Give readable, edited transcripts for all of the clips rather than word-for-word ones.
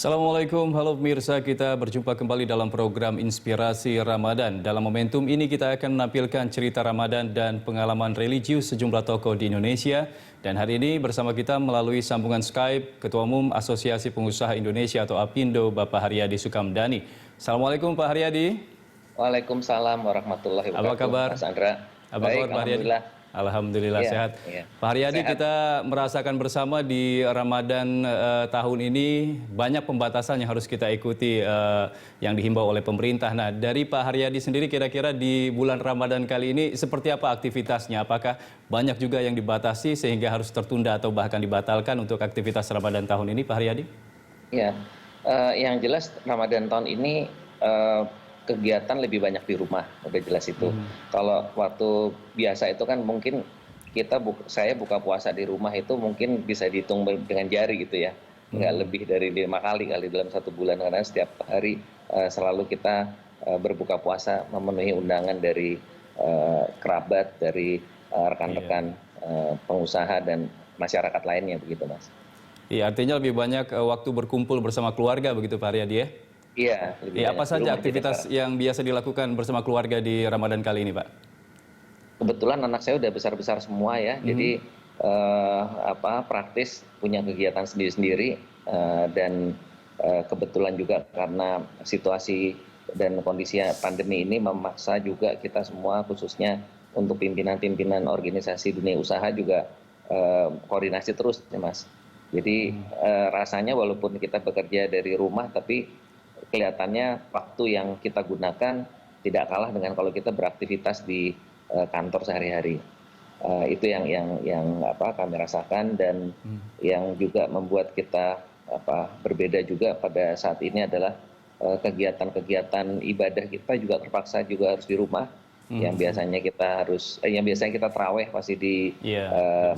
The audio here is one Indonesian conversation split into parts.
Assalamualaikum, halo pemirsa, kita berjumpa kembali dalam program Inspirasi Ramadan. Dalam momentum ini kita akan menampilkan cerita Ramadan dan pengalaman religius sejumlah tokoh di Indonesia. Dan hari ini bersama kita melalui sambungan Skype, Ketua Umum Asosiasi Pengusaha Indonesia atau APindo, Bapak Haryadi Sukamdhani. Assalamualaikum Pak Haryadi. Waalaikumsalam warahmatullahi wabarakatuh. Apa kabar? Mas Andra. Apa Baik, kabar Pak Haryadi? alhamdulillah. Alhamdulillah Iya, sehat. iya. Pak Haryadi, Sehat. kita merasakan bersama di Ramadan tahun ini banyak pembatasan yang harus kita ikuti yang dihimbau oleh pemerintah. Nah, dari Pak Haryadi sendiri kira-kira di bulan Ramadan kali ini seperti apa aktivitasnya? Apakah banyak juga yang dibatasi sehingga harus tertunda atau bahkan dibatalkan untuk aktivitas Ramadan tahun ini, Pak Haryadi? Ya, yang jelas Ramadan tahun ini kegiatan lebih banyak di rumah, udah jelas itu. Kalau waktu biasa itu kan mungkin saya buka puasa di rumah itu mungkin bisa dihitung dengan jari gitu ya, nggak lebih dari 5 kali dalam satu bulan, karena setiap hari selalu kita berbuka puasa memenuhi undangan dari kerabat, dari rekan-rekan pengusaha dan masyarakat lainnya begitu, Mas. Iya, artinya lebih banyak waktu berkumpul bersama keluarga begitu Pak Haryadi ya? Iya, lebih Iya, banyak apa di saja rumah aktivitas yang biasa dilakukan bersama keluarga di Ramadan kali ini, Pak? Kebetulan anak saya udah besar-besar semua ya, jadi praktis punya kegiatan sendiri-sendiri, dan kebetulan juga karena situasi dan kondisi pandemi ini memaksa juga kita semua, khususnya untuk pimpinan-pimpinan organisasi dunia usaha juga koordinasi terus ya Mas. Jadi rasanya walaupun kita bekerja dari rumah, tapi kelihatannya waktu yang kita gunakan tidak kalah dengan kalau kita beraktivitas di kantor sehari-hari. Itu yang kami rasakan, dan yang juga membuat kita berbeda juga pada saat ini adalah kegiatan-kegiatan ibadah kita juga terpaksa juga harus di rumah. Yang biasanya kita taraweh pasti di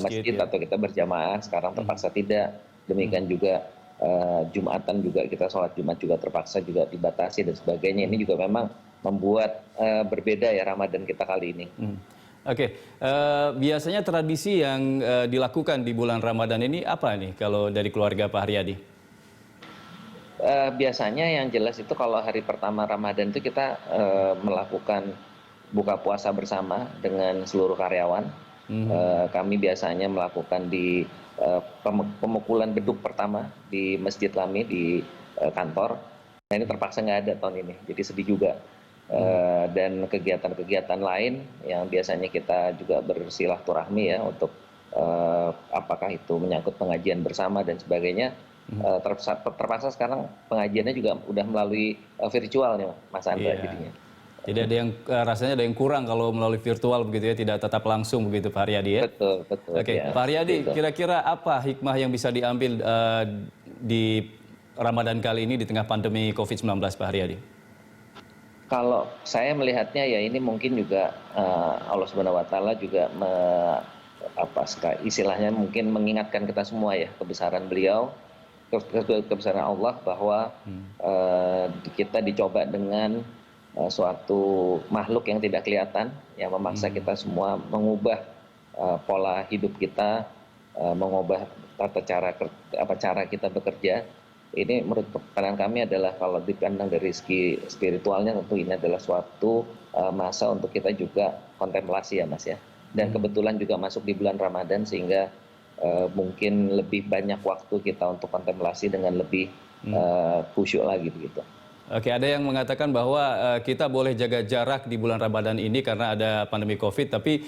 masjid atau kita berjamaah, sekarang terpaksa tidak. Demikian juga Jumatan juga, kita sholat Jumat juga terpaksa juga dibatasi dan sebagainya. Ini juga memang membuat berbeda ya Ramadan kita kali ini. Oke, biasanya tradisi yang dilakukan di bulan Ramadan ini apa nih kalau dari keluarga Pak Haryadi? Biasanya yang jelas itu kalau hari pertama Ramadan itu kita melakukan buka puasa bersama dengan seluruh karyawan. Kami biasanya melakukan di pemukulan beduk pertama di masjid kami di kantor. Nah, ini terpaksa nggak ada tahun ini, jadi sedih juga. Dan kegiatan-kegiatan lain yang biasanya kita juga bersilaturahmi ya untuk apakah itu menyangkut pengajian bersama dan sebagainya, terpaksa sekarang pengajiannya juga udah melalui virtual nih Mas Andra jadinya. Jadi ada yang rasanya ada yang kurang kalau melalui virtual begitu ya, tidak tatap langsung begitu Pak Haryadi ya? Betul. Oke, Ya, Pak Haryadi, betul. kira-kira apa hikmah yang bisa diambil di Ramadan kali ini di tengah pandemi COVID-19 Pak Haryadi? Kalau saya melihatnya ya ini mungkin juga Allah Subhanahu wa taala juga istilahnya mungkin mengingatkan kita semua ya, kebesaran beliau, kebesaran Allah, bahwa kita dicoba dengan suatu makhluk yang tidak kelihatan yang memaksa kita semua mengubah pola hidup kita, mengubah cara kita bekerja. Ini menurut pandangan kami adalah, kalau dipandang dari segi spiritualnya, tentu ini adalah suatu masa untuk kita juga kontemplasi ya Mas ya. Dan kebetulan juga masuk di bulan Ramadan, sehingga mungkin lebih banyak waktu kita untuk kontemplasi dengan lebih khusyuk lagi begitu. Oke, ada yang mengatakan bahwa kita boleh jaga jarak di bulan Ramadan ini karena ada pandemi COVID, tapi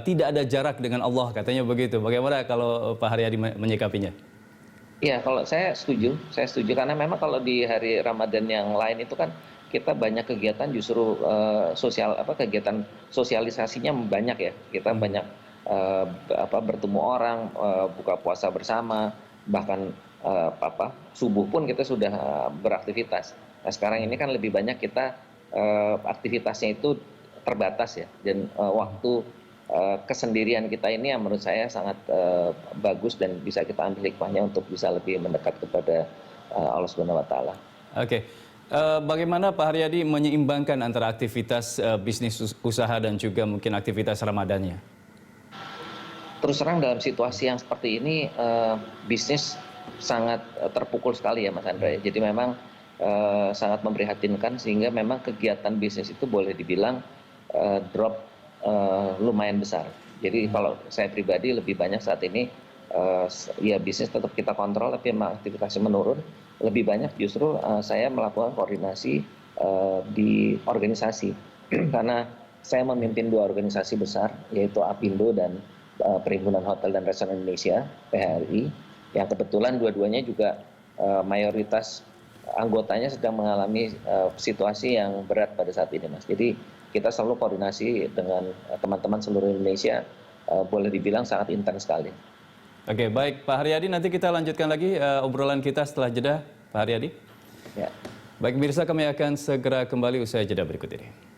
tidak ada jarak dengan Allah, katanya begitu. Bagaimana kalau Pak Haryadi menyikapinya? Iya, kalau saya setuju karena memang kalau di hari Ramadan yang lain itu kan kita banyak kegiatan, justru kegiatan sosialisasinya banyak ya. Kita banyak bertemu orang, buka puasa bersama, bahkan subuh pun kita sudah beraktivitas. Nah, sekarang ini kan lebih banyak kita aktivitasnya itu terbatas ya, dan waktu kesendirian kita ini yang menurut saya sangat bagus, dan bisa kita ambil hikmahnya untuk bisa lebih mendekat kepada Allah Subhanahu wa taala. Oke. Bagaimana Pak Haryadi menyeimbangkan antara aktivitas bisnis usaha dan juga mungkin aktivitas Ramadannya? Terus terang dalam situasi yang seperti ini, bisnis sangat terpukul sekali ya Mas Andre. Jadi memang sangat memprihatinkan sehingga memang kegiatan bisnis itu boleh dibilang drop lumayan besar. Jadi kalau saya pribadi lebih banyak saat ini ya bisnis tetap kita kontrol tapi memang aktivitasnya menurun. Lebih banyak justru saya melakukan koordinasi di organisasi karena saya memimpin 2 organisasi besar yaitu Apindo dan Perhimpunan Hotel dan Restoran Indonesia (PHRI) yang kebetulan dua-duanya juga mayoritas anggotanya sedang mengalami situasi yang berat pada saat ini, Mas. Jadi kita selalu koordinasi dengan teman-teman seluruh Indonesia, boleh dibilang sangat intens sekali. Oke, baik Pak Haryadi, nanti kita lanjutkan lagi obrolan kita setelah jeda, Pak Haryadi. Ya. Baik pemirsa, kami akan segera kembali usai jeda berikut ini.